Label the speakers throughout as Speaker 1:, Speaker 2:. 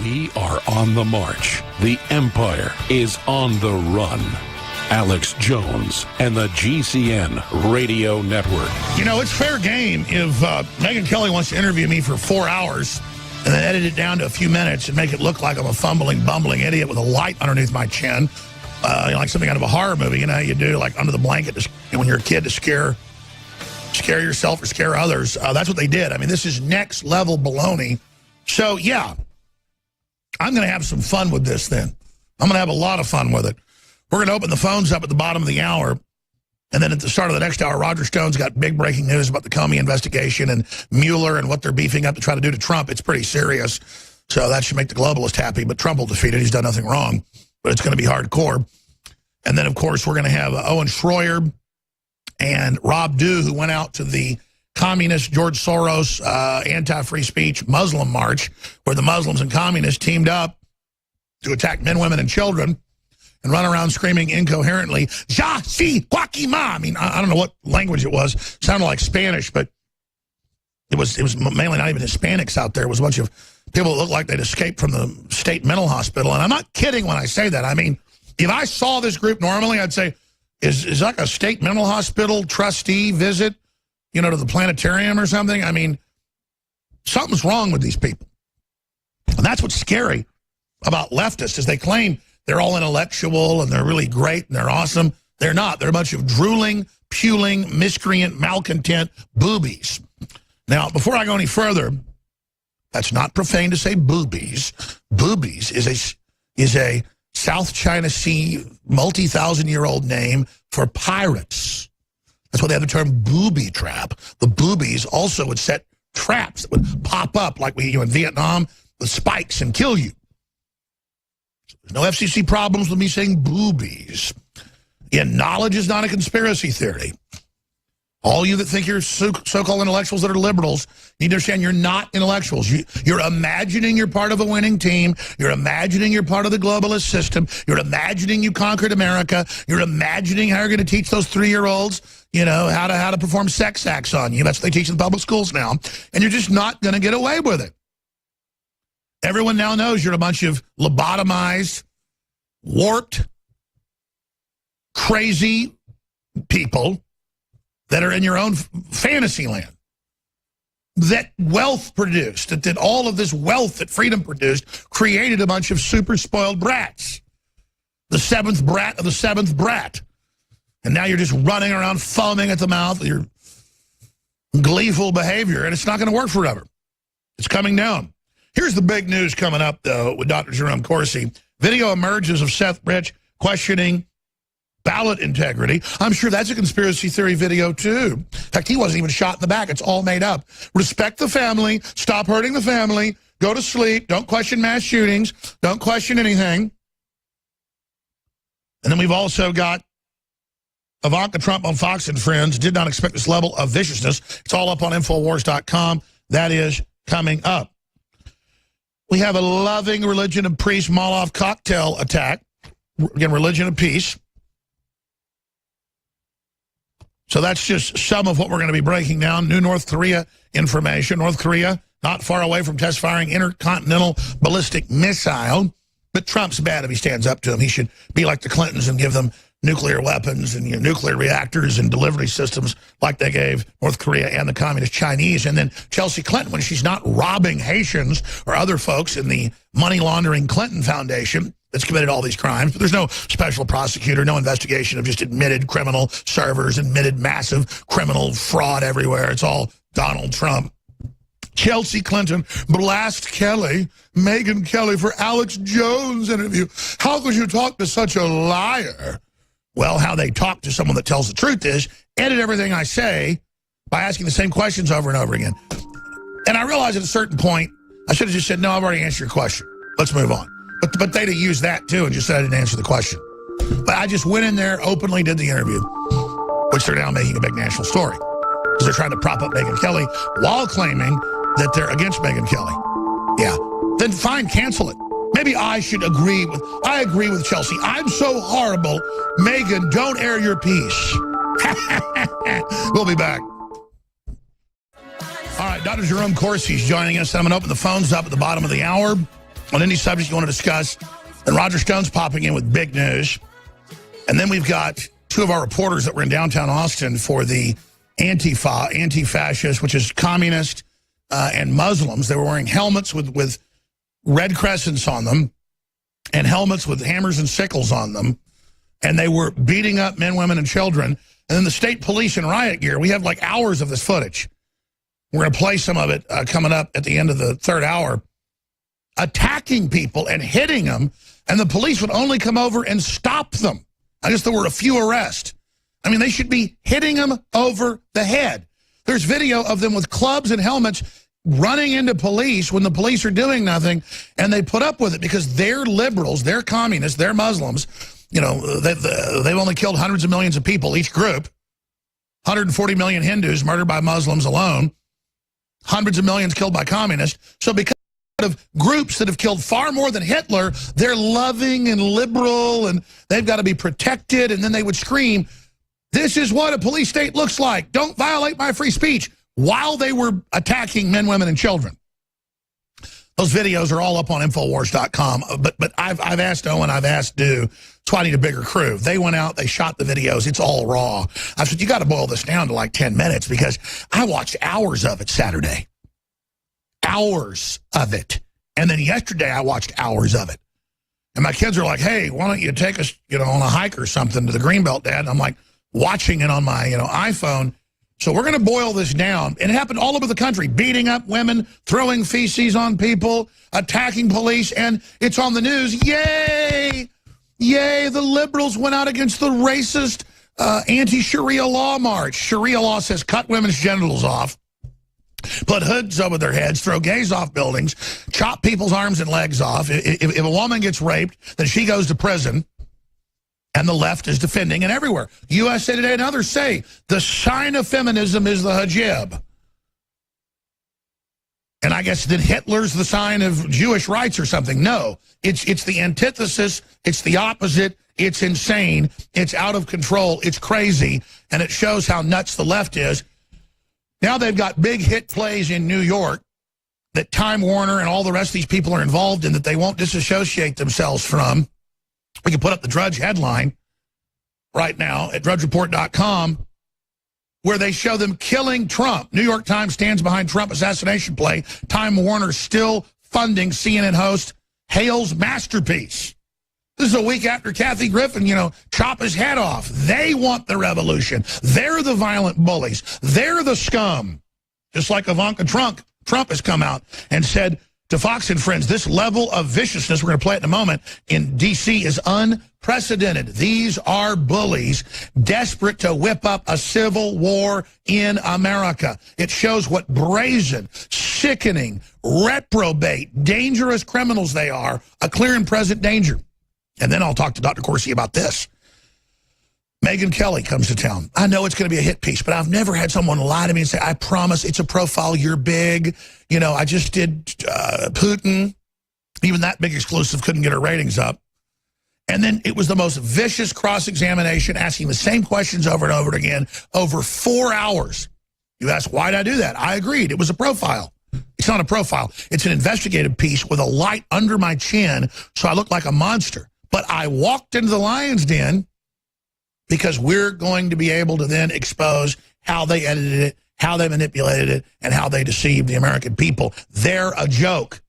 Speaker 1: We are on the march. The empire is on the run. Alex Jones and the GCN Radio Network.
Speaker 2: You know, it's fair game if Megyn Kelly wants to interview me for 4 hours and then edit it down to a few minutes and make it look like I'm a fumbling, bumbling idiot with a light underneath my chin, like something out of a horror movie. You know how you do, like under the blanket when you're a kid to scare yourself or scare others. That's what they did. I mean, this is next level baloney. So, yeah, I'm going to have some fun with this then. I'm going to have a lot of fun with it. We're going to open the phones up at the bottom of the hour. And then at the start of the next hour, Roger Stone's got big breaking news about the Comey investigation and Mueller and what they're beefing up to try to do to Trump. It's pretty serious. So that should make the globalist happy. But Trump will defeat it. He's done nothing wrong. But it's going to be hardcore. And then, of course, we're going to have Owen Schroyer and Rob Dew, who went out to the communist George Soros anti-free speech Muslim march, where the Muslims and communists teamed up to attack men, women, and children and run around screaming incoherently, "Ja, si, Guakima." I mean, I don't know what language it was. It sounded like Spanish, but it was mainly not even Hispanics out there. It was a bunch of people that looked like they'd escaped from the state mental hospital. And I'm not kidding when I say that. I mean, if I saw this group normally, I'd say, is like a state mental hospital trustee visit, you know, to the planetarium or something? I mean, something's wrong with these people. And that's what's scary about leftists, is they claim they're all intellectual and they're really great and they're awesome. They're not. They're a bunch of drooling, puling, miscreant, malcontent boobies. Now, before I go any further, that's not profane to say boobies. Boobies is a South China Sea multi-thousand-year-old name for pirates. That's why they have the term booby trap. The boobies also would set traps that would pop up like we do in Vietnam with spikes and kill you. There's no FCC problems with me saying boobies. And knowledge is not a conspiracy theory. All you that think you're so-called intellectuals that are liberals need to understand you're not intellectuals. You're imagining you're part of a winning team. You're imagining you're part of the globalist system. You're imagining you conquered America. You're imagining how you're going to teach those 3-year-olds, you know, how to perform sex acts on you. That's what they teach in the public schools now. And you're just not going to get away with it. Everyone now knows you're a bunch of lobotomized, warped, crazy people that are in your own fantasy land. That wealth produced, that all of this wealth that freedom produced created a bunch of super spoiled brats. The seventh brat of the seventh brat. And now you're just running around foaming at the mouth with your gleeful behavior, and it's not going to work forever. It's coming down. Here's the big news coming up, though, with Dr. Jerome Corsi. Video emerges of Seth Rich questioning ballot integrity. I'm sure that's a conspiracy theory video, too. In fact, he wasn't even shot in the back. It's all made up. Respect the family. Stop hurting the family. Go to sleep. Don't question mass shootings. Don't question anything. And then we've also got Ivanka Trump on Fox and Friends. Did not expect this level of viciousness. It's all up on Infowars.com. That is coming up. We have a loving religion of peace Molotov cocktail attack. Again, religion of peace. So that's just some of what we're going to be breaking down. New North Korea information. North Korea, not far away from test firing intercontinental ballistic missile. But Trump's bad if he stands up to him. He should be like the Clintons and give them nuclear weapons and nuclear reactors and delivery systems like they gave North Korea and the communist Chinese. And then Chelsea Clinton, when she's not robbing Haitians or other folks in the money laundering Clinton Foundation that's committed all these crimes, but there's no special prosecutor, no investigation of just admitted criminal servers, admitted massive criminal fraud everywhere. It's all Donald Trump. Chelsea Clinton blast Kelly, Megyn Kelly, for Alex Jones interview. How could you talk to such a liar? Well, how they talk to someone that tells the truth is edit everything I say by asking the same questions over and over again. And I realized at a certain point, I should have just said, no, I've already answered your question. Let's move on. But they'd have used that, too, and just said I didn't answer the question. But I just went in there, openly did the interview, which they're now making a big national story. Because they're trying to prop up Megyn Kelly while claiming that they're against Megyn Kelly. Yeah. Then fine, cancel it. Maybe I should agree with Chelsea. I'm so horrible. Megyn, don't air your piece. We'll be back. All right, Dr. Jerome Corsi is joining us. I'm going to open the phones up at the bottom of the hour. on any subject you want to discuss. And Roger Stone's popping in with big news. And then we've got two of our reporters that were in downtown Austin for the Antifa, anti-fascist, which is communist and Muslims. They were wearing helmets with red crescents on them and helmets with hammers and sickles on them. And they were beating up men, women, and children. And then the state police in riot gear. We have like hours of this footage. We're going to play some of it coming up at the end of the third hour. Attacking people and hitting them. And the police would only come over and stop them. I guess there were a few arrests. I mean, they should be hitting them over the head. There's video of them with clubs and helmets running into police when the police are doing nothing, and they put up with it because they're liberals, they're communists, they're Muslims. You know, they've only killed hundreds of millions of people, each group. 140 million Hindus murdered by Muslims alone. Hundreds of millions killed by communists. So because of groups that have killed far more than Hitler, they're loving and liberal, and they've got to be protected, and then they would scream, "This is what a police state looks like. Don't violate my free speech," while they were attacking men, women, and children. Those videos are all up on Infowars.com, but I've asked Owen, I've asked Dew, so I need a bigger crew. They went out, they shot the videos, it's all raw. I said, you got to boil this down to like 10 minutes because I watched hours of it Saturday. Hours of it. And then yesterday I watched hours of it. And my kids are like, hey, why don't you take us, on a hike or something to the Greenbelt, Dad? And I'm like watching it on my, iPhone. So we're going to boil this down. And it happened all over the country, beating up women, throwing feces on people, attacking police, and it's on the news. Yay! Yay, the liberals went out against the racist anti-Sharia law march. Sharia law says cut women's genitals off, put hoods over their heads, throw gays off buildings, chop people's arms and legs off. If a woman gets raped, then she goes to prison. And the left is defending it everywhere. USA Today and others say the sign of feminism is the hijab. And I guess that Hitler's the sign of Jewish rights or something. No, it's the antithesis. It's the opposite. It's insane. It's out of control. It's crazy. And it shows how nuts the left is. Now they've got big hit plays in New York that Time Warner and all the rest of these people are involved in that they won't disassociate themselves from. We can put up the Drudge headline right now at drudgereport.com where they show them killing Trump. New York Times stands behind Trump assassination play. Time Warner still funding CNN host Hale's masterpiece. This is a week after Kathy Griffin, chop his head off. They want the revolution. They're the violent bullies. They're the scum. Just like Ivanka Trump has come out and said to Fox and Friends, this level of viciousness, we're going to play it in a moment, in D.C. is unprecedented. These are bullies desperate to whip up a civil war in America. It shows what brazen, sickening, reprobate, dangerous criminals they are, a clear and present danger. And then I'll talk to Dr. Corsi about this. Megyn Kelly comes to town. I know it's going to be a hit piece, but I've never had someone lie to me and say, I promise it's a profile, you're big. I just did Putin. Even that big exclusive couldn't get her ratings up. And then it was the most vicious cross-examination, asking the same questions over and over again, over 4 hours. You ask, why did I do that? I agreed. It was a profile. It's not a profile. It's an investigative piece with a light under my chin, so I look like a monster. But I walked into the lion's den because we're going to be able to then expose how they edited it, how they manipulated it, and how they deceived the American people. They're a joke.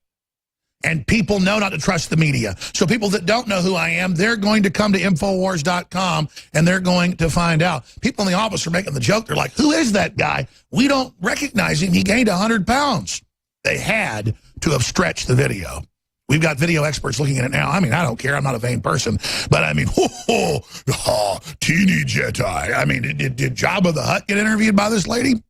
Speaker 2: And people know not to trust the media. So people that don't know who I am, they're going to come to Infowars.com and they're going to find out. People in the office are making the joke. They're like, who is that guy? We don't recognize him. He gained 100 pounds. They had to have stretched the video. We've got video experts looking at it now. I mean, I don't care. I'm not a vain person. But I mean, teeny Jedi. I mean, did Jabba the Hutt get interviewed by this lady?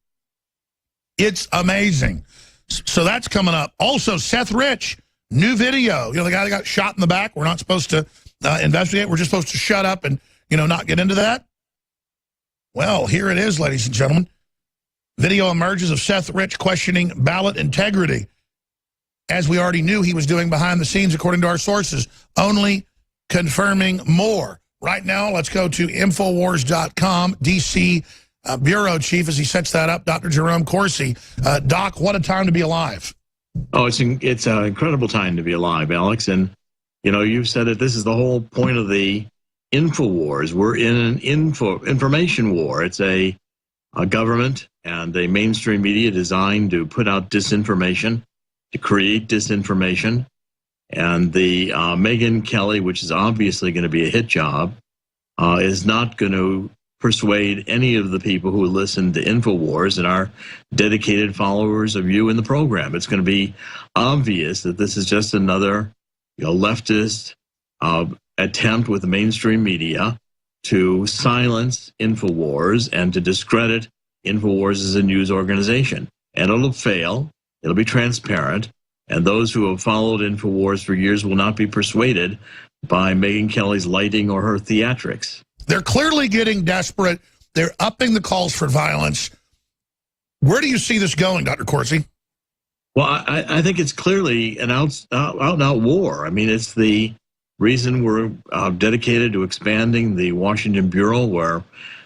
Speaker 2: It's amazing. So that's coming up. Also, Seth Rich, new video. The guy that got shot in the back. We're not supposed to investigate. We're just supposed to shut up and, not get into that. Well, here it is, ladies and gentlemen. Video emerges of Seth Rich questioning ballot integrity. As we already knew he was doing behind the scenes, according to our sources, only confirming more. Right now, let's go to Infowars.com, D.C. Bureau Chief, as he sets that up, Dr. Jerome Corsi. Doc, what a time to be alive.
Speaker 3: Oh, it's an incredible time to be alive, Alex. And, you've said it. This is the whole point of the info wars. We're in an information war. It's a government and a mainstream media designed to put out disinformation, to create disinformation. And the Megyn Kelly, which is obviously going to be a hit job, is not going to persuade any of the people who listen to InfoWars and are dedicated followers of you in the program. It's going to be obvious that this is just another leftist attempt with the mainstream media to silence InfoWars and to discredit InfoWars as a news organization. And it'll fail. It'll be transparent. And those who have followed InfoWars for years will not be persuaded by Megyn Kelly's lighting or her theatrics.
Speaker 2: They're clearly getting desperate. They're upping the calls for violence. Where do you see this going, Dr. Corsi?
Speaker 3: Well, I think it's clearly an out-and-out war. I mean, it's the reason we're dedicated to expanding the Washington Bureau, where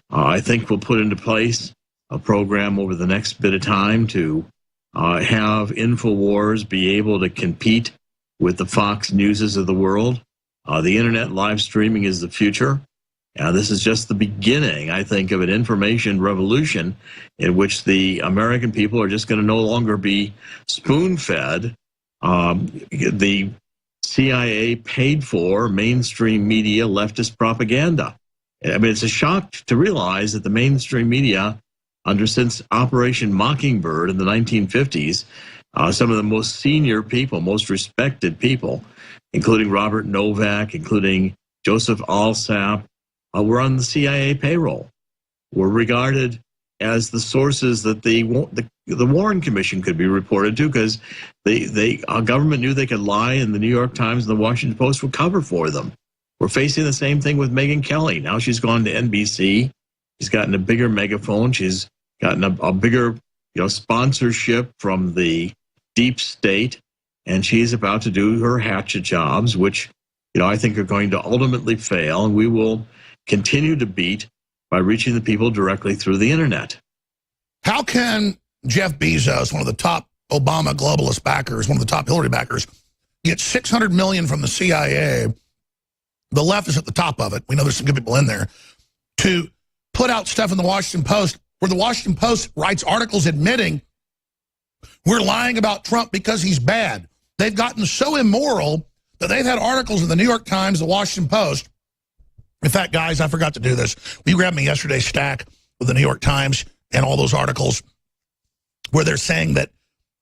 Speaker 3: I think we'll put into place a program over the next bit of time to have InfoWars be able to compete with the Fox Newses of the world. The internet live streaming is the future. This is just the beginning, I think, of an information revolution in which the American people are just going to no longer be spoon-fed the CIA paid for mainstream media leftist propaganda. I mean, it's a shock to realize that the mainstream media, since Operation Mockingbird in the 1950s, some of the most senior people, most respected people, including Robert Novak, including Joseph Alsop, were on the CIA payroll, were regarded as the sources that the Warren Commission could be reported to, because our government knew they could lie, and the New York Times and the Washington Post would cover for them. We're facing the same thing with Megyn Kelly. Now she's gone to NBC. She's gotten a bigger megaphone. She's gotten a bigger sponsorship from the deep state, and she's about to do her hatchet jobs, which I think are going to ultimately fail, and we will continue to beat by reaching the people directly through the internet.
Speaker 2: How can Jeff Bezos, one of the top Obama globalist backers, one of the top Hillary backers, get $600 million from the CIA? The left is at the top of it. We know there's some good people in there, to put out stuff in the Washington Post, where the Washington Post writes articles admitting we're lying about Trump because he's bad. They've gotten so immoral that they've had articles in the New York Times, the Washington Post. In fact, guys, I forgot to do this. You grabbed me yesterday's stack with the New York Times and all those articles where they're saying that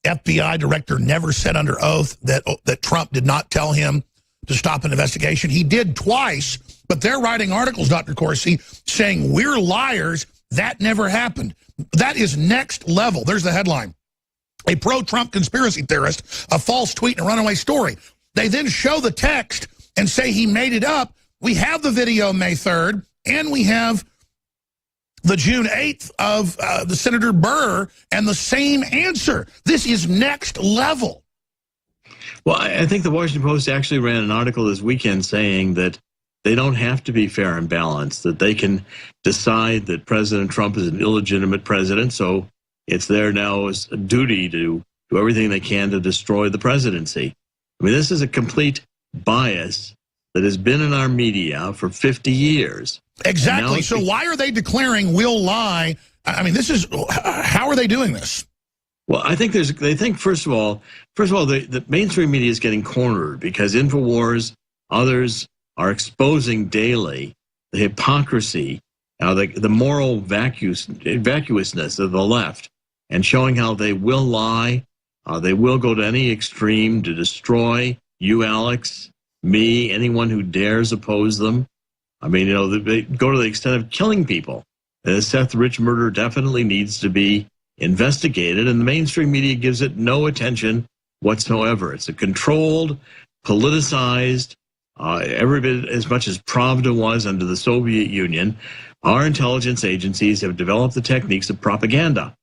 Speaker 2: FBI director never said under oath that Trump did not tell him to stop an investigation. He did twice, but they're writing articles, Dr. Corsi, saying we're liars. That never happened. That is next level. There's the headline. A pro-Trump conspiracy theorist, a false tweet and a runaway story. They then show the text and say he made it up. We have the video May 3rd, and we have the June 8th of the Senator Burr, and the same answer. This is next level.
Speaker 3: Well, I think the Washington Post actually ran an article this weekend saying that they don't have to be fair and balanced, that they can decide that President Trump is an illegitimate president, so it's their now a duty to do everything they can to destroy the presidency. I mean, this is a complete bias that has been in our media for 50 years.
Speaker 2: Exactly. So why are they declaring we'll lie? I mean, how are they doing this?
Speaker 3: Well, I think they think, first of all, the mainstream media is getting cornered because InfoWars, others are exposing daily the hypocrisy, the moral vacuousness of the left, and showing how they will lie, they will go to any extreme to destroy you, Alex, me, anyone who dares oppose them. I mean, they go to the extent of killing people. The Seth Rich murder definitely needs to be investigated, and the mainstream media gives it no attention whatsoever. It's a controlled, politicized, every bit as much as Pravda was under the Soviet Union. Our intelligence agencies have developed the techniques of propaganda.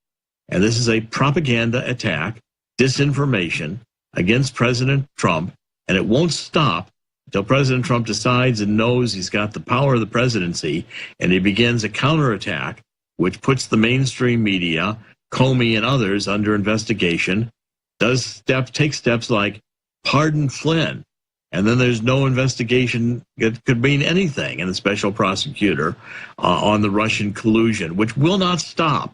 Speaker 3: And this is a propaganda attack, disinformation against President Trump. And it won't stop until President Trump decides and knows he's got the power of the presidency, and he begins a counterattack, which puts the mainstream media, Comey and others, under investigation. take steps like pardon Flynn, and then there's no investigation that could mean anything, and the special prosecutor on the Russian collusion, which will not stop,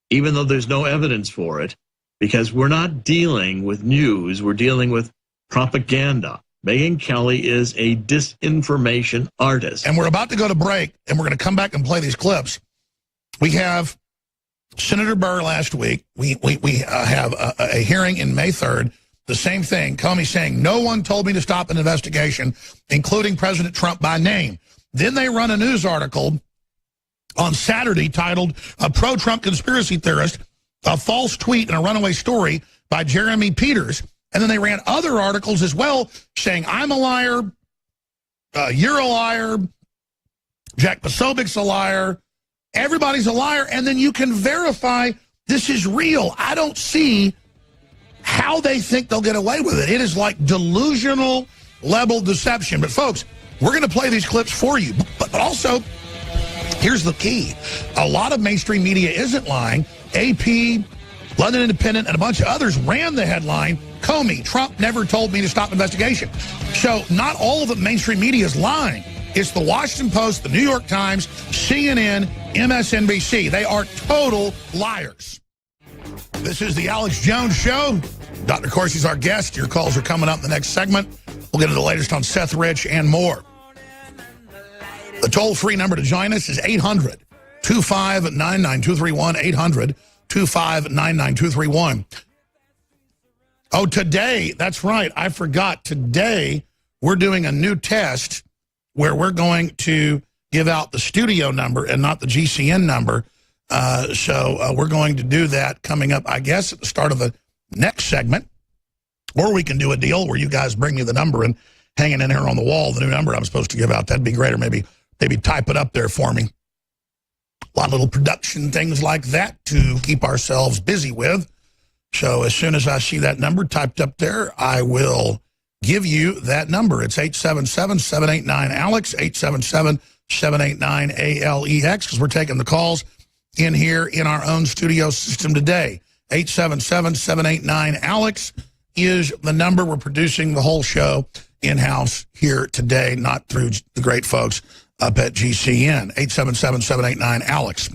Speaker 3: even though there's no evidence for it, because we're not dealing with news, we're dealing with propaganda. Megyn Kelly is a disinformation artist.
Speaker 2: And we're about to go to break, and we're going to come back and play these clips. We have Senator Burr last week. We have a hearing in May 3rd. The same thing, Comey saying, no one told me to stop an investigation, including President Trump by name. Then they run a news article on Saturday titled, "A Pro-Trump Conspiracy Theorist, a False Tweet and a Runaway Story" by Jeremy Peters. And then they ran other articles as well saying, I'm a liar, you're a liar, Jack Posobiec's a liar, everybody's a liar, and then you can verify this is real. I don't see how they think they'll get away with it. It is like delusional level deception. But folks, we're going to play these clips for you. But also, here's the key. A lot of mainstream media isn't lying. AP, London Independent, and a bunch of others ran the headline, Comey, Trump never told me to stop investigation. So not all of the mainstream media is lying. It's the Washington Post, the New York Times, CNN, MSNBC. They are total liars. This is the Alex Jones Show. Dr. Corsi's our guest. Your calls are coming up in the next segment. We'll get to the latest on Seth Rich and more. The toll-free number to join us is 800-259-9231, 800-259-9231. Oh, today, that's right, I forgot. Today, we're doing a new test where we're going to give out the studio number and not the GCN number. So we're going to do that coming up, I guess, at the start of the next segment. Or we can do a deal where you guys bring me the number and hang it in here on the wall, the new number I'm supposed to give out. That'd be great. Or maybe type it up there for me. A lot of little production things like that to keep ourselves busy with. So as soon as I see that number typed up there, I will give you that number. It's 877-789-ALEX, 877-789-ALEX, because we're taking the calls in here in our own studio system today. 877-789-ALEX is the number. We're producing the whole show in-house here today, not through the great folks up at GCN. 877-789-ALEX.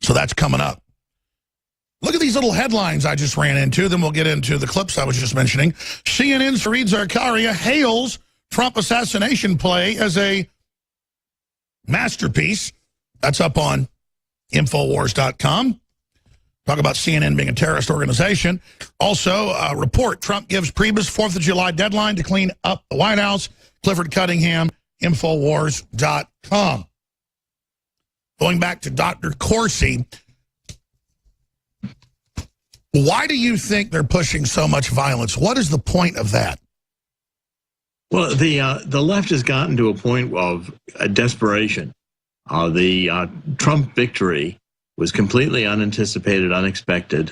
Speaker 2: So that's coming up. Look at these little headlines I just ran into. Then we'll get into the clips I was just mentioning. CNN's Fareed Zakaria hails Trump assassination play as a masterpiece. That's up on Infowars.com. Talk about CNN being a terrorist organization. Also, report, Trump gives Priebus 4th of July deadline to clean up the White House. Clifford Cunningham, Infowars.com. Going back to Dr. Corsi, why do you think they're pushing so much violence? What is the point of that?
Speaker 3: Well, the left has gotten to a point of desperation. The Trump victory was completely unanticipated, unexpected,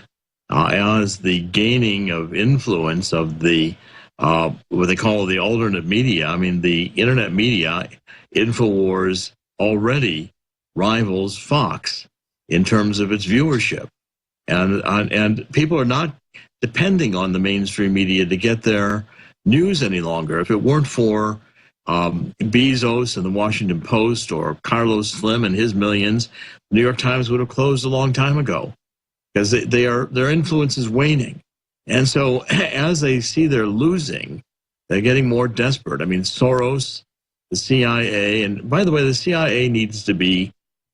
Speaker 3: as the gaining of influence of the what they call the alternate media. I mean, the internet media, Infowars already rivals Fox in terms of its viewership. And people are not depending on the mainstream media to get their news any longer. If it weren't for Bezos and the Washington Post or Carlos Slim and his millions, the New York Times would have closed a long time ago because their influence is waning. And so as they see they're losing, they're getting more desperate. I mean, Soros, the CIA, and by the way, the CIA needs to be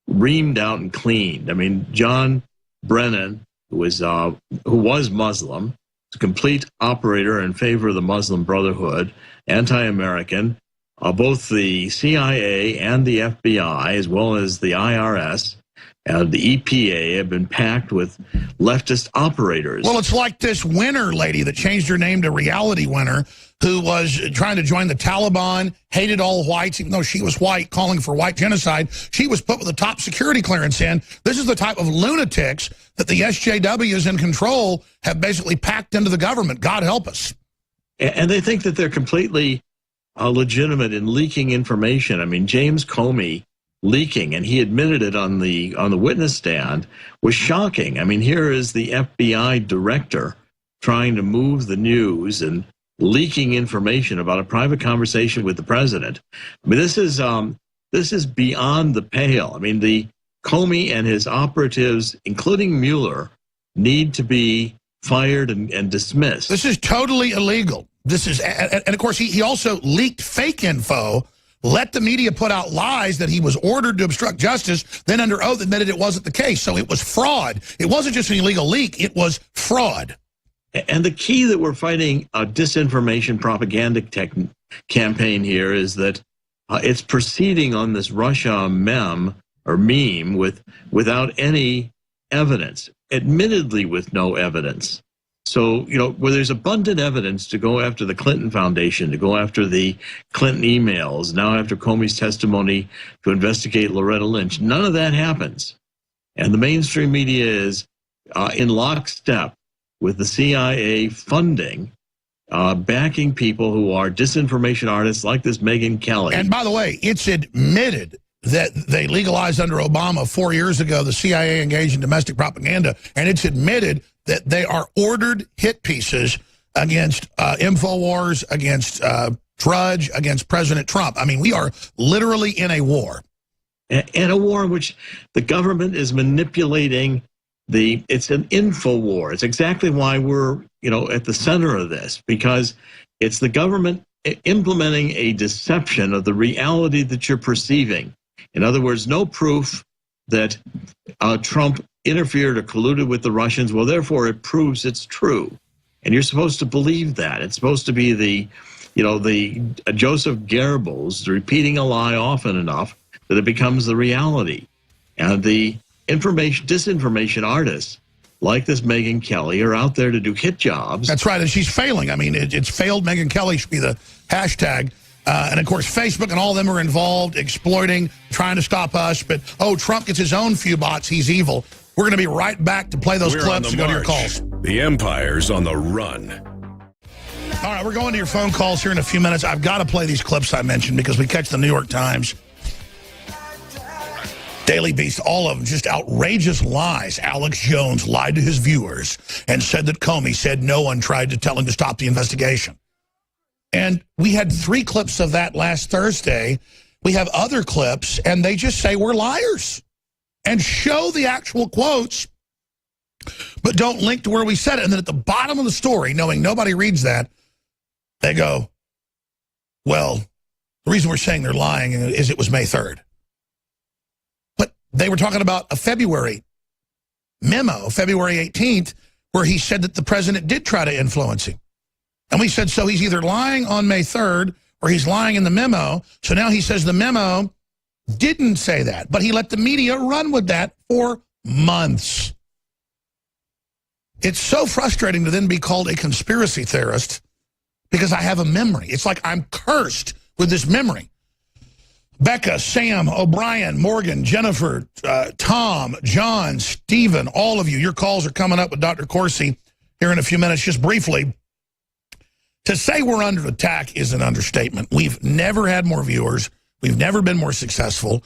Speaker 3: reamed out and cleaned. I mean, John Brennan, who was Muslim, a complete operator in favor of the Muslim Brotherhood, anti-American. Both the CIA and the FBI, as well as the IRS, the EPA, have been packed with leftist operators.
Speaker 2: Well, it's like this Winner lady that changed her name to Reality Winner, who was trying to join the Taliban, hated all whites, even though she was white, calling for white genocide. She was put with a top security clearance in. This is the type of lunatics that the SJWs in control have basically packed into the government. God help us.
Speaker 3: And they think that they're completely legitimate in leaking information. I mean, James Comey leaking, and he admitted it on the witness stand, was shocking. I mean, here is the FBI director trying to move the news and leaking information about a private conversation with the president. I mean, this is beyond the pale. I mean, the Comey and his operatives, including Mueller, need to be fired and dismissed.
Speaker 2: This is totally illegal. This is, and of course, he also leaked fake info, let the media put out lies that he was ordered to obstruct justice, then under oath admitted it wasn't the case. So it was fraud. It wasn't just an illegal leak, it was fraud.
Speaker 3: And the key that we're fighting a disinformation propaganda campaign here is that it's proceeding on this Russia meme without any evidence, admittedly with no evidence. So, where there's abundant evidence to go after the Clinton Foundation, to go after the Clinton emails, now after Comey's testimony to investigate Loretta Lynch, none of that happens. And the mainstream media is in lockstep with the CIA funding, backing people who are disinformation artists like this Megyn Kelly.
Speaker 2: And by the way, it's admitted that they legalized under Obama 4 years ago, the CIA engaged in domestic propaganda, and it's admitted that they are ordered hit pieces against InfoWars, against Drudge, against President Trump. I mean, we are literally in a war.
Speaker 3: And a war in which the government is manipulating it's an info war. It's exactly why we're, at the center of this, because it's the government implementing a deception of the reality that you're perceiving. In other words, no proof that Trump interfered or colluded with the Russians. Well, therefore, it proves it's true. And you're supposed to believe that. It's supposed to be the Joseph Goebbels repeating a lie often enough that it becomes the reality. And the disinformation artists like this Megyn Kelly are out there to do hit jobs.
Speaker 2: That's right, and she's failing. I mean, it's failed Megyn Kelly should be the hashtag. And, of course, Facebook and all of them are involved, exploiting, trying to stop us. But, Trump gets his own few bots. He's evil. We're going to be right back to play those clips and go to your calls.
Speaker 1: The Empire's on the run.
Speaker 2: All right, we're going to your phone calls here in a few minutes. I've got to play these clips I mentioned because we catch the New York Times, Daily Beast, all of them, just outrageous lies. Alex Jones lied to his viewers and said that Comey said no one tried to tell him to stop the investigation. And we had 3 clips of that last Thursday. We have other clips, and they just say we're liars and show the actual quotes, but don't link to where we said it. And then at the bottom of the story, knowing nobody reads that, they go, well, the reason we're saying they're lying is it was May 3rd. But they were talking about a February memo, February 18th, where he said that the president did try to influence him. And we said, so he's either lying on May 3rd or he's lying in the memo. So now he says the memo didn't say that, but he let the media run with that for months. It's so frustrating to then be called a conspiracy theorist because I have a memory. It's like I'm cursed with this memory. Becca, Sam, O'Brien, Morgan, Jennifer, Tom, John, Stephen, all of you, your calls are coming up with Dr. Corsi here in a few minutes. Just briefly, to say we're under attack is an understatement. We've never had more viewers. We've never been more successful.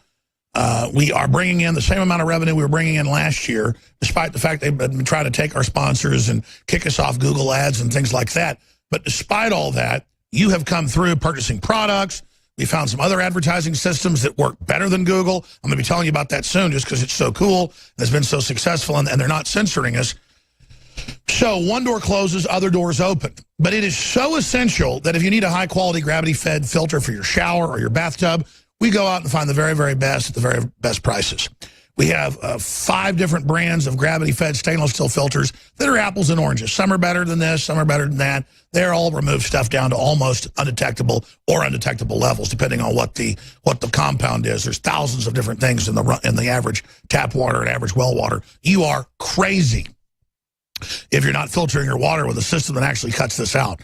Speaker 2: We are bringing in the same amount of revenue we were bringing in last year, despite the fact they've been trying to take our sponsors and kick us off Google ads and things like that. But despite all that, you have come through purchasing products. We found some other advertising systems that work better than Google. I'm going to be telling you about that soon just because it's so cool and it's been so successful and they're not censoring us. So one door closes, other doors open. But it is so essential that if you need a high-quality gravity-fed filter for your shower or your bathtub, we go out and find the very, very best at the very best prices. We have 5 different brands of gravity-fed stainless steel filters that are apples and oranges. Some are better than this, some are better than that. They're all remove stuff down to almost undetectable or undetectable levels, depending on what the compound is. There's thousands of different things in the average tap water and average well water. You are crazy if you're not filtering your water with a system that actually cuts this out.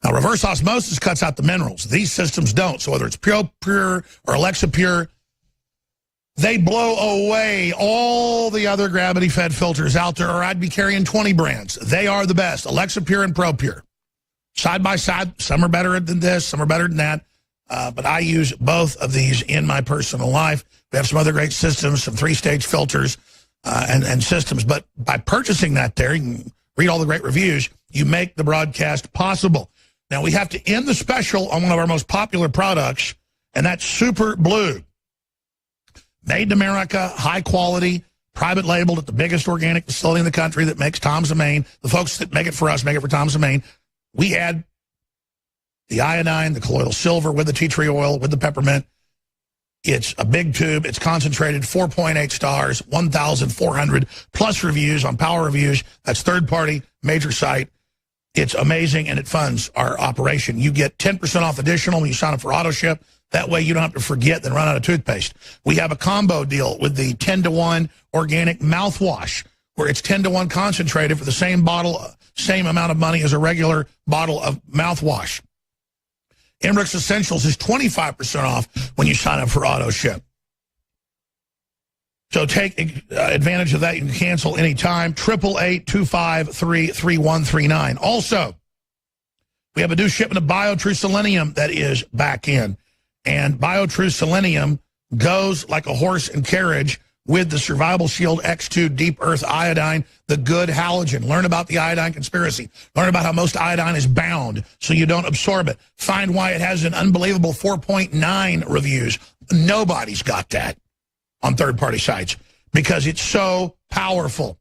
Speaker 2: Now, reverse osmosis cuts out the minerals. These systems don't. So whether it's Pure or Alexa Pure, they blow away all the other gravity-fed filters out there, or I'd be carrying 20 brands. They are the best, Alexa Pure and Pro Pure. Side by side, some are better than this, some are better than that. But I use both of these in my personal life. We have some other great systems, some 3-stage filters and systems. But by purchasing that there, you can read all the great reviews. You make the broadcast possible. Now, we have to end the special on one of our most popular products, and that's Super Blue. Made in America, high quality, private labeled at the biggest organic facility in the country that makes Tom's of Maine. The folks that make it for us make it for Tom's of Maine. We add the iodine, the colloidal silver with the tea tree oil, with the peppermint. It's a big tube. It's concentrated, 4.8 stars, 1,400 plus reviews on Power Reviews. That's third-party, major site. It's amazing, and it funds our operation. You get 10% off additional when you sign up for auto ship. That way you don't have to forget and run out of toothpaste. We have a combo deal with the 10-to-1 organic mouthwash, where it's 10-to-1 concentrated for the same bottle, same amount of money as a regular bottle of mouthwash. Emmerich's Essentials is 25% off when you sign up for auto ship. So take advantage of that. You can cancel anytime. 888-253-3139. Also, we have a new shipment of BioTrue Selenium that is back in. And BioTrue Selenium goes like a horse and carriage with the Survival Shield X2 Deep Earth Iodine, the good halogen. Learn about the iodine conspiracy. Learn about how most iodine is bound so you don't absorb it. Find why it has an unbelievable 4.9 reviews. Nobody's got that on third-party sites because it's so powerful.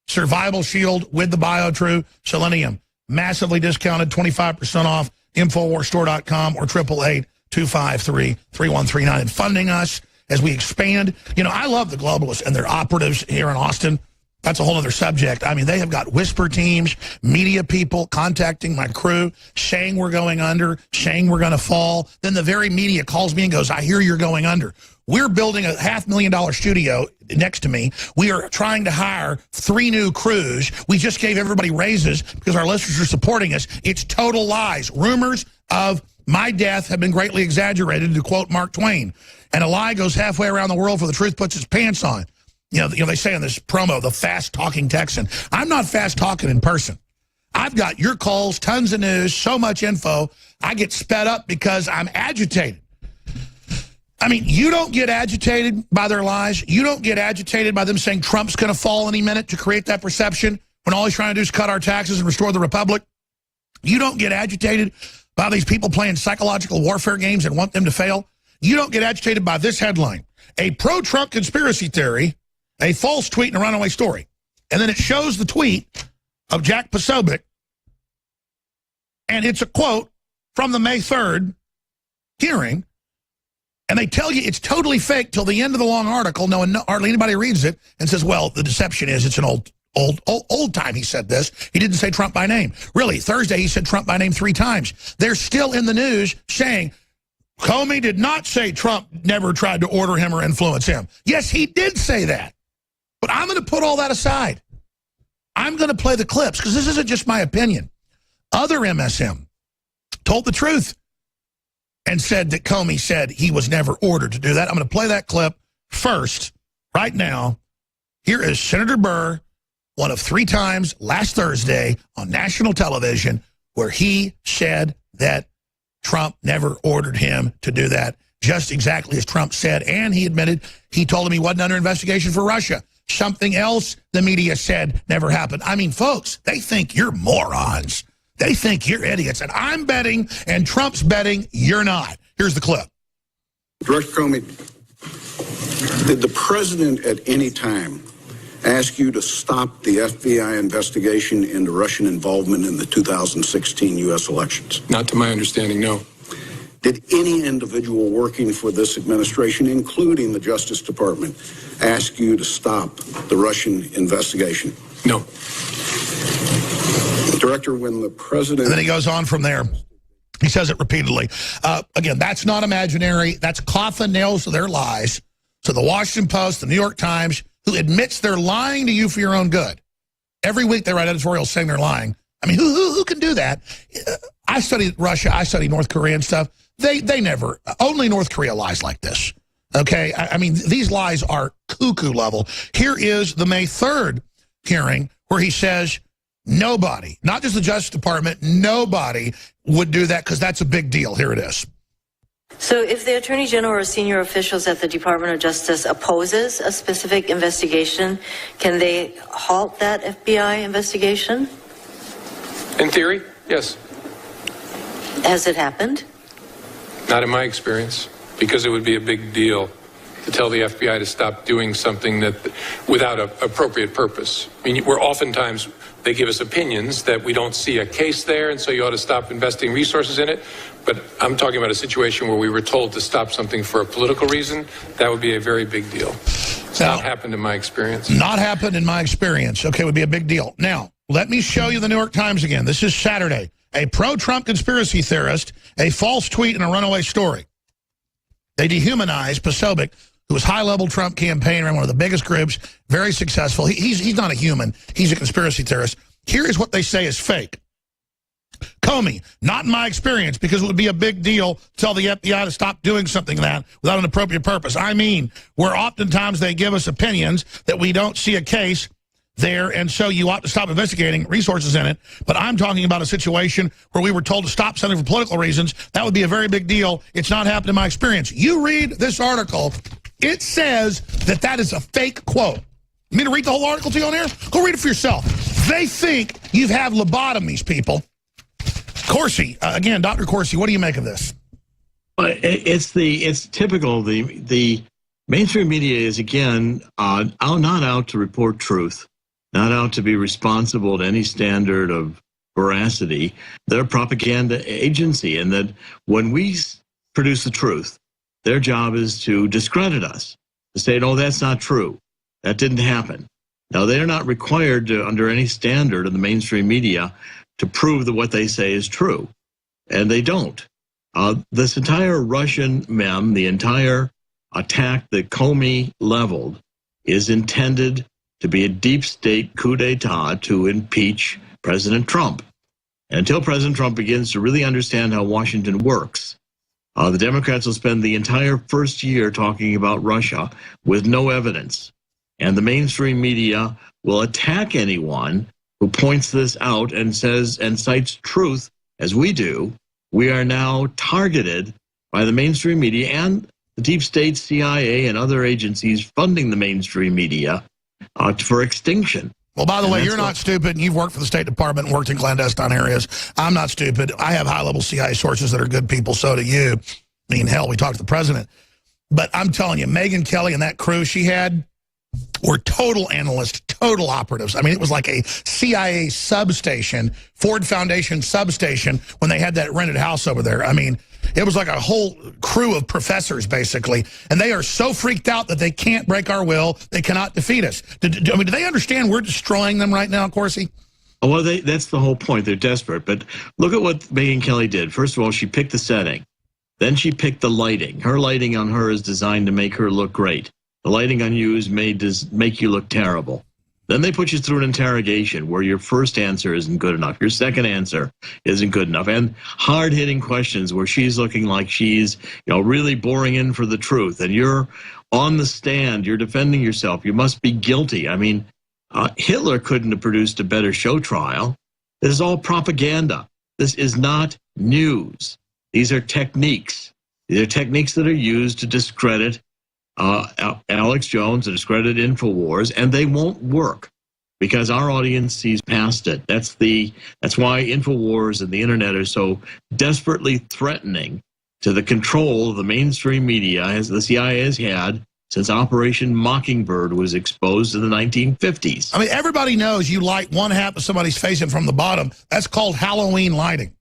Speaker 2: Survival Shield with the BioTrue Selenium. Massively discounted, 25% off, InfoWarsStore.com or 888-253-3139. And funding us as we expand. You know, I love the globalists and their operatives here in Austin. That's a whole other subject. I mean, they have got whisper teams, media people contacting my crew, saying we're going under, saying we're going to fall. Then the very media calls me and goes, I hear you're going under. We're building a $500,000 studio next to me. We are trying to hire 3 new crews. We just gave everybody raises because our listeners are supporting us. It's total lies. Rumors of my death have been greatly exaggerated, to quote Mark Twain. And a lie goes halfway around the world before the truth puts its pants on. You know, they say in this promo, the fast-talking Texan. I'm not fast-talking in person. I've got your calls, tons of news, so much info. I get sped up because I'm agitated. I mean, you don't get agitated by their lies. You don't get agitated by them saying Trump's going to fall any minute to create that perception when all he's trying to do is cut our taxes and restore the republic. You don't get agitated by these people playing psychological warfare games and want them to fail. You don't get agitated by this headline. A pro-Trump conspiracy theory, a false tweet and a runaway story. And then it shows the tweet of Jack Posobiec, and it's a quote from the May 3rd hearing, and they tell you it's totally fake till the end of the long article. No one, hardly anybody reads it and says, well, the deception is it's an old time he said this. He didn't say Trump by name. Really, Thursday he said Trump by name 3 times. They're still in the news saying Comey did not say Trump never tried to order him or influence him. Yes, he did say that. But I'm going to put all that aside. I'm going to play the clips because this isn't just my opinion. Other MSM told the truth and said that Comey said he was never ordered to do that. I'm going to play that clip first right now. Here is Senator Burr, one of 3 times last Thursday on national television, where he said that Trump never ordered him to do that, just exactly as Trump said. And he admitted, he told him he wasn't under investigation for Russia. Something else the media said never happened. I mean, folks, they think you're morons. They think you're idiots. And I'm betting, and Trump's betting, you're not. Here's the clip.
Speaker 4: Director Comey, did the president at any time ask you to stop the FBI investigation into Russian involvement in the 2016 U.S. elections?
Speaker 5: Not to my understanding, no.
Speaker 4: Did any individual working for this administration, including the Justice Department, ask you to stop the Russian investigation?
Speaker 5: No.
Speaker 4: Director, when the president...
Speaker 2: And then he goes on from there. He says it repeatedly. Again, that's not imaginary. That's coffin nails to their lies. So the Washington Post, the New York Times, who admits they're lying to you for your own good. Every week they write editorials saying they're lying. I mean, who can do that? I studied Russia. I studied North Korea and stuff. They never, only North Korea lies like this. Okay? I mean, these lies are cuckoo level. Here is the May 3rd hearing where he says nobody, not just the Justice Department, nobody would do that because that's a big deal. Here it is.
Speaker 5: So if the Attorney General or senior officials at the Department of Justice opposes a specific investigation, can they halt that FBI investigation?
Speaker 6: In theory, yes.
Speaker 5: Has it happened?
Speaker 6: Not in my experience, because it would be a big deal to tell the FBI to stop doing something that without an appropriate purpose. I mean, oftentimes they give us opinions that we don't see a case there, and so you ought to stop investing resources in it. But I'm talking about a situation where we were told to stop something for a political reason. That would be a very big deal. It's not happened in my experience.
Speaker 2: Not happened in my experience. Okay, would be a big deal. Now, let me show you the New York Times again. This is Saturday. A pro-Trump conspiracy theorist, a false tweet, and a runaway story. They dehumanized Posobiec, who was high-level Trump campaigner in one of the biggest groups, very successful. He's not a human. He's a conspiracy theorist. Here is what they say is fake. Comey, not in my experience, because it would be a big deal to tell the FBI to stop doing something that without an appropriate purpose. I mean, where oftentimes they give us opinions that we don't see a case there, and so you ought to stop investigating resources in it. But I'm talking about a situation where we were told to stop something for political reasons. That would be a very big deal. It's not happened in my experience. You read this article, it says that that is a fake quote. You mean to read the whole article to you on air? Go read it for yourself. They think you have lobotomies, people. Corsi, again, Dr. Corsi, what do you make of this?
Speaker 3: It's typical. The mainstream media is, again, not out to report truth, not out to be responsible to any standard of veracity. They're a propaganda agency, and that when we produce the truth, their job is to discredit us, to say, no, that's not true. That didn't happen. Now, they're not required to, under any standard of the mainstream media, to prove that what they say is true, and they don't. This entire Russian meme, the entire attack that Comey leveled, is intended to be a deep state coup d'etat to impeach President Trump. And until President Trump begins to really understand how Washington works, the Democrats will spend the entire first year talking about Russia with no evidence. And the mainstream media will attack anyone who points this out and says and cites truth, as we do. We are now targeted by the mainstream media and the deep state CIA and other agencies funding the mainstream media for extinction.
Speaker 2: Well, by the way, you're not stupid, and you've worked for the State Department and worked in clandestine areas. I'm not stupid. I have high-level CIA sources that are good people, so do you. I mean, hell, we talked to the president. But I'm telling you, Megyn Kelly and that crew she had were total analysts, total operatives. I mean, it was like a CIA substation, Ford Foundation substation, when they had that rented house over there. I mean, it was like a whole crew of professors, basically. And they are so freaked out that they can't break our will. They cannot defeat us. Do they understand we're destroying them right now, Corsi?
Speaker 3: Well, that's the whole point. They're desperate. But look at what Megyn Kelly did. First of all, she picked the setting. Then she picked the lighting. Her lighting on her is designed to make her look great. The lighting on you is made to make you look terrible. Then they put you through an interrogation where your first answer isn't good enough. Your second answer isn't good enough. And hard-hitting questions where she's looking like she's, really boring in for the truth. And you're on the stand. You're defending yourself. You must be guilty. I mean, Hitler couldn't have produced a better show trial. This is all propaganda. This is not news. These are techniques. These are techniques that are used to discredit Alex Jones, to discredit InfoWars, and they won't work because our audience sees past it. That's why InfoWars and the internet are so desperately threatening to the control of the mainstream media as the CIA has had since Operation Mockingbird was exposed in the 1950s.
Speaker 2: I mean, everybody knows you light one half of somebody's face and from the bottom. That's called Halloween lighting.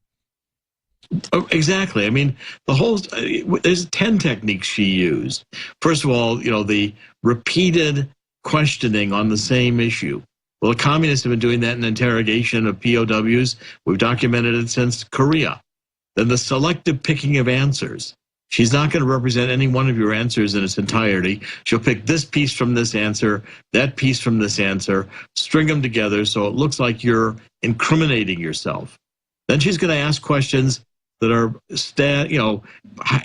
Speaker 3: Exactly. I mean, there's 10 techniques she used. First of all, the repeated questioning on the same issue. Well, the communists have been doing that in interrogation of POWs. We've documented it since Korea. Then the selective picking of answers. She's not going to represent any one of your answers in its entirety. She'll pick this piece from this answer, that piece from this answer, string them together so it looks like you're incriminating yourself. Then she's going to ask questions that are,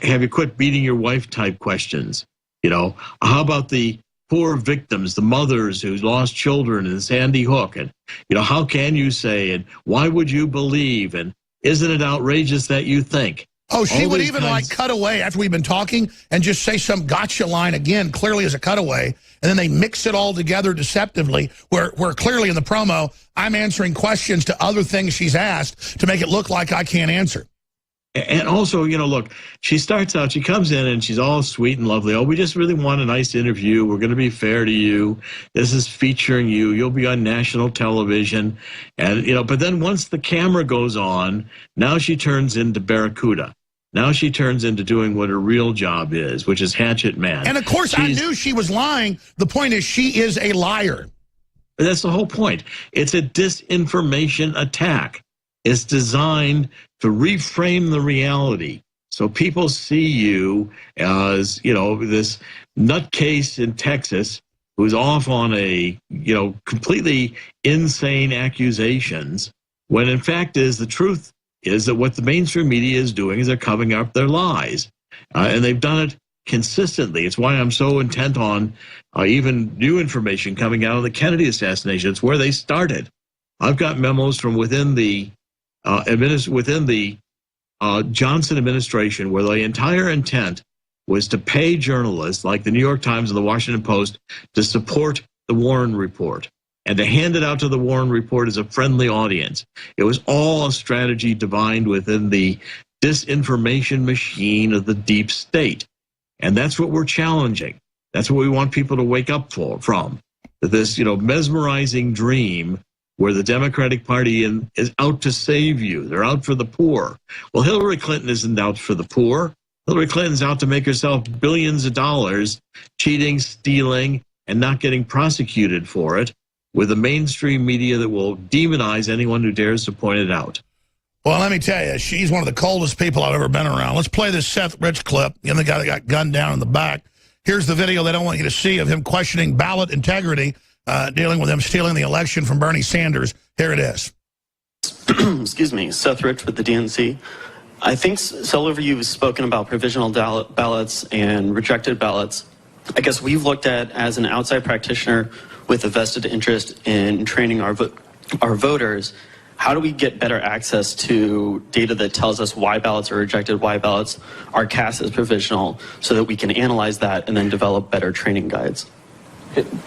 Speaker 3: have you quit beating your wife type questions. How about the poor victims, the mothers who lost children in Sandy Hook? And, how can you say, and why would you believe? And isn't it outrageous that you think?
Speaker 2: Oh, she
Speaker 3: All
Speaker 2: would
Speaker 3: these
Speaker 2: even
Speaker 3: kinds-
Speaker 2: like cut away after we've been talking and just say some gotcha line again, clearly as a cutaway, and then they mix it all together deceptively, where clearly in the promo, I'm answering questions to other things she's asked to make it look like I can't answer.
Speaker 3: And also, you know, look, she starts out, she comes in and she's all sweet and lovely. Oh, we just really want a nice interview. We're going to be fair to you. This is featuring you. You'll be on national television. And, you know, but then once the camera goes on, now she turns into Barracuda. Now she turns into doing what her real job is, which is hatchet man.
Speaker 2: And of course, I knew she was lying. The point is she is a liar.
Speaker 3: That's the whole point. It's a disinformation attack. It's designed to reframe the reality so people see you as, you know, this nutcase in Texas who's off on a, you know, completely insane accusations, when in fact the truth is that what the mainstream media is doing is they're covering up their lies. And they've done it consistently. It's why I'm so intent on even new information coming out of the Kennedy assassination. It's where they started. I've got memos from within the Johnson administration where the entire intent was to pay journalists like the New York Times and the Washington Post to support the Warren Report and to hand it out to the Warren Report as a friendly audience. It was all a strategy divined within the disinformation machine of the deep state. And that's what we're challenging. That's what we want people to wake up from. This, you know, mesmerizing dream where the Democratic Party is out to save you. They're out for the poor. Well, Hillary Clinton isn't out for the poor. Hillary Clinton's out to make herself billions of dollars, cheating, stealing, and not getting prosecuted for it, with a mainstream media that will demonize anyone who dares to point it out.
Speaker 2: Well, let me tell you, she's one of the coldest people I've ever been around. Let's play this Seth Rich clip, you know, the guy that got gunned down in the back. Here's the video they don't want you to see of him questioning ballot integrity, dealing with him stealing the election from Bernie Sanders. Here it is.
Speaker 7: Excuse me, Seth Rich with the DNC. I think several of you have spoken about provisional ballots and rejected ballots. I guess we've looked at, as an outside practitioner with a vested interest in training our voters, how do we get better access to data that tells us why ballots are rejected, why ballots are cast as provisional, so that we can analyze that and then develop better training guides?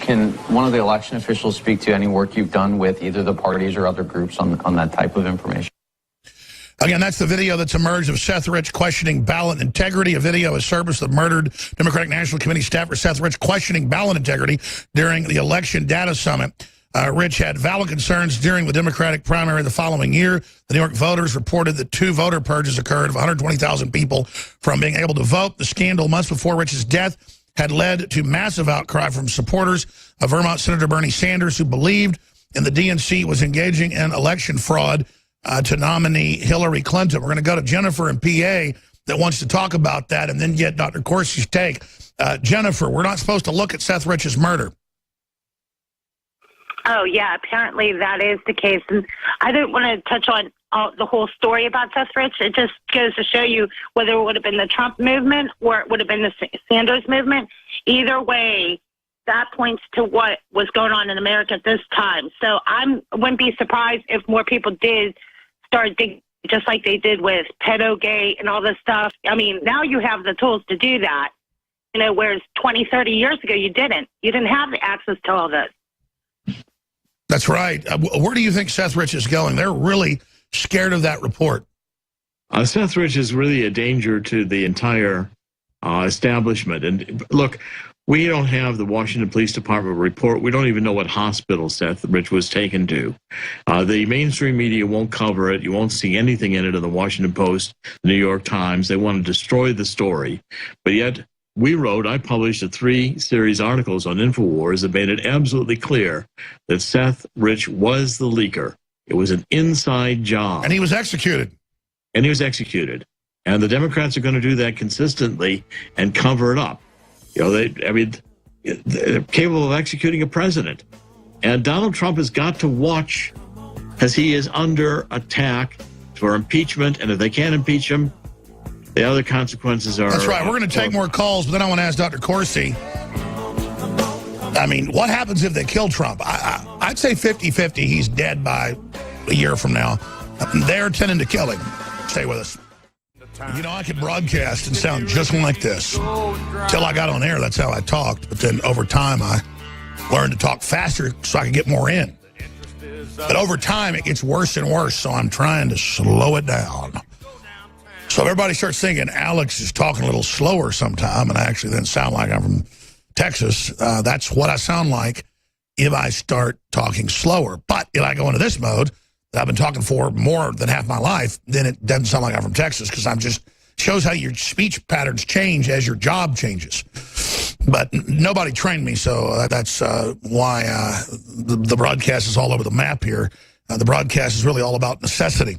Speaker 8: Can one of the election officials speak to any work you've done with either the parties or other groups on that type of information?
Speaker 2: Again, that's the video that's emerged of Seth Rich questioning ballot integrity. A video is service of murdered Democratic National Committee staffer Seth Rich questioning ballot integrity during the election data summit. Rich had valid concerns during the Democratic primary the following year. The New York voters reported that 2 voter purges occurred of 120,000 people from being able to vote. The scandal months before Rich's death had led to massive outcry from supporters of Vermont Senator Bernie Sanders, who believed in the DNC was engaging in election fraud to nominee Hillary Clinton. We're going to go to Jennifer in PA that wants to talk about that and then get Dr. Corsi's take. Jennifer, we're not supposed to look at Seth Rich's murder.
Speaker 9: Oh, yeah, apparently that is the case. And I don't want to touch on the whole story about Seth Rich. It just goes to show you whether it would have been the Trump movement or it would have been the Sanders movement. Either way, that points to what was going on in America at this time. So I wouldn't be surprised if more people did start digging, just like they did with pedogate and all this stuff. I mean, now you have the tools to do that, you know, whereas 20, 30 years ago you didn't. You didn't have the access to all this.
Speaker 2: That's right. Where do you think Seth Rich is going? They're really scared of that report.
Speaker 3: Seth Rich is really a danger to the entire establishment. And look, we don't have the Washington Police Department report. We don't even know what hospital Seth Rich was taken to. The mainstream media won't cover it. You won't see anything in it in the Washington Post, the New York Times. They want to destroy the story. But yet, I published 3-series articles on InfoWars that made it absolutely clear that Seth Rich was the leaker. It was an inside job.
Speaker 2: And he was executed.
Speaker 3: And the Democrats are going to do that consistently and cover it up. You know, they're capable of executing a president. And Donald Trump has got to watch, because he is under attack for impeachment. And if they can't impeach him, the other consequences are...
Speaker 2: That's right. We're going to take more calls, but then I want to ask Dr. Corsi. I mean, what happens if they kill Trump? I'd say 50-50. He's dead by a year from now. They're tending to kill him. Stay with us. You know, I could broadcast and sound just like this. Till I got on air, that's how I talked. But then over time, I learned to talk faster so I could get more in. But over time, it gets worse and worse, so I'm trying to slow it down. So if everybody starts thinking Alex is talking a little slower sometime, and I actually then sound like I'm from Texas, that's what I sound like if I start talking slower. But if I go into this mode that I've been talking for more than half my life, then it doesn't sound like I'm from Texas, because I'm just, shows how your speech patterns change as your job changes. But nobody trained me, so that's why the broadcast is all over the map here. The broadcast is really all about necessity.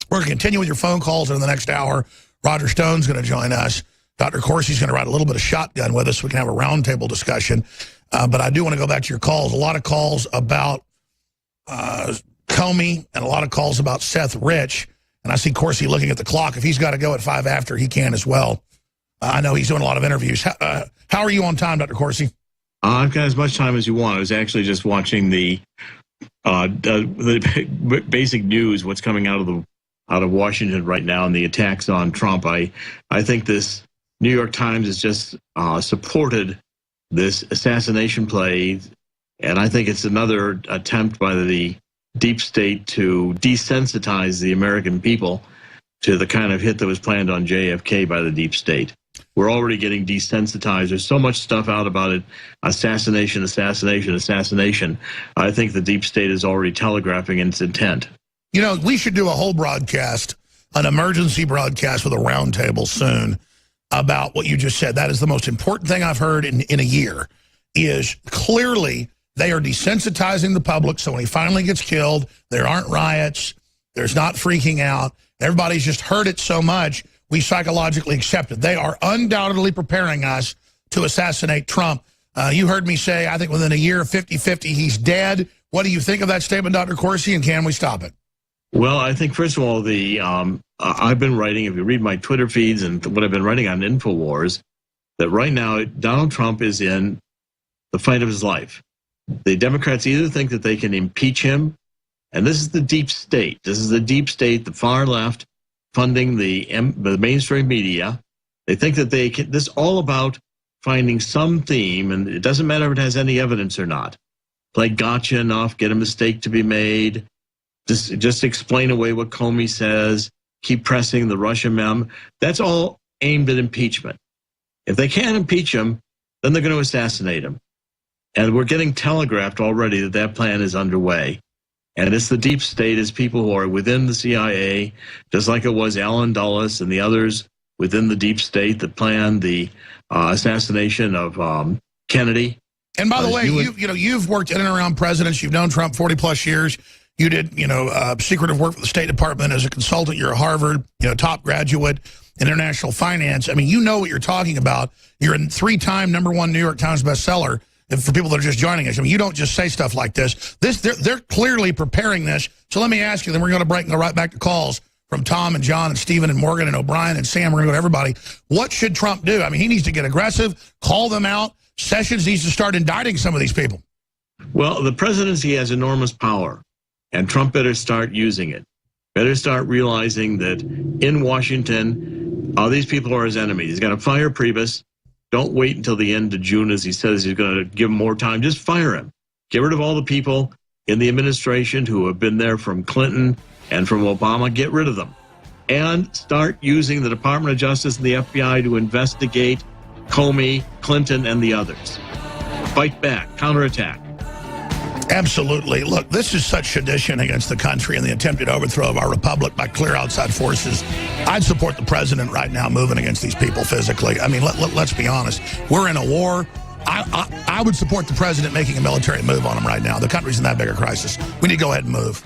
Speaker 2: We're going to continue with your phone calls in the next hour. Roger Stone's going to join us. Dr. Corsi's going to ride a little bit of shotgun with us so we can have a roundtable discussion. But I do want to go back to your calls. A lot of calls about Comey and a lot of calls about Seth Rich. And I see Corsi looking at the clock. If he's got to go at 5 after, he can as well. I know he's doing a lot of interviews. How are you on time, Dr. Corsi?
Speaker 3: I've got as much time as you want. I was actually just watching the basic news, what's coming out of Washington right now, and the attacks on Trump. I think this New York Times has just supported this assassination play, and I think it's another attempt by the deep state to desensitize the American people to the kind of hit that was planned on JFK by the deep state. We're already getting desensitized. There's so much stuff out about it. Assassination, assassination, assassination. I think the deep state is already telegraphing its intent.
Speaker 2: You know, we should do a whole broadcast, an emergency broadcast with a roundtable soon about what you just said. That is the most important thing I've heard in a year, is clearly they are desensitizing the public, so when he finally gets killed, there aren't riots, there's not freaking out. Everybody's just heard it so much, we psychologically accept it. They are undoubtedly preparing us to assassinate Trump. You heard me say, I think within a year, 50-50, he's dead. What do you think of that statement, Dr. Corsi, and can we stop it?
Speaker 3: Well, I think, first of all, I've been writing, if you read my Twitter feeds and what I've been writing on InfoWars, that right now Donald Trump is in the fight of his life. The Democrats either think that they can impeach him, and this is the deep state. This is the deep state, the far left, funding the mainstream media. They think that they can, this is all about finding some theme, and it doesn't matter if it has any evidence or not. Play gotcha enough, get a mistake to be made, just explain away what Comey says, keep pressing the Russia mem. That's all aimed at impeachment. If they can't impeach him, then they're going to assassinate him. And we're getting telegraphed already that that plan is underway. And it's the deep state, is people who are within the CIA, just like it was Alan Dulles and the others within the deep state that planned the assassination of Kennedy.
Speaker 2: And by the way, you've worked in and around presidents. You've known Trump 40-plus years. You did, secretive work for the State Department as a consultant. You're a Harvard, top graduate in international finance. I mean, you know what you're talking about. You're a 3-time #1 New York Times bestseller. And for people that are just joining us, I mean, you don't just say stuff like this. They're clearly preparing this. So let me ask you, then we're going to break and go right back to calls from Tom and John and Stephen and Morgan and O'Brien and Sam. We're going to go to everybody. What should Trump do? I mean, he needs to get aggressive, call them out. Sessions needs to start indicting some of these people.
Speaker 3: Well, the presidency has enormous power, and Trump better start using it. Better start realizing that in Washington, these people are his enemies. He's got to fire Priebus. Don't wait until the end of June, as he says he's going to give him more time. Just fire him. Get rid of all the people in the administration who have been there from Clinton and from Obama. Get rid of them. And start using the Department of Justice and the FBI to investigate Comey, Clinton, and the others. Fight back, counterattack.
Speaker 2: Absolutely. Look, this is such sedition against the country and the attempted overthrow of our republic by clear outside forces. I'd support the president right now moving against these people physically. I mean, let's be honest. We're in a war. I would support the president making a military move on them right now. The country's in that big a crisis. We need to go ahead and move.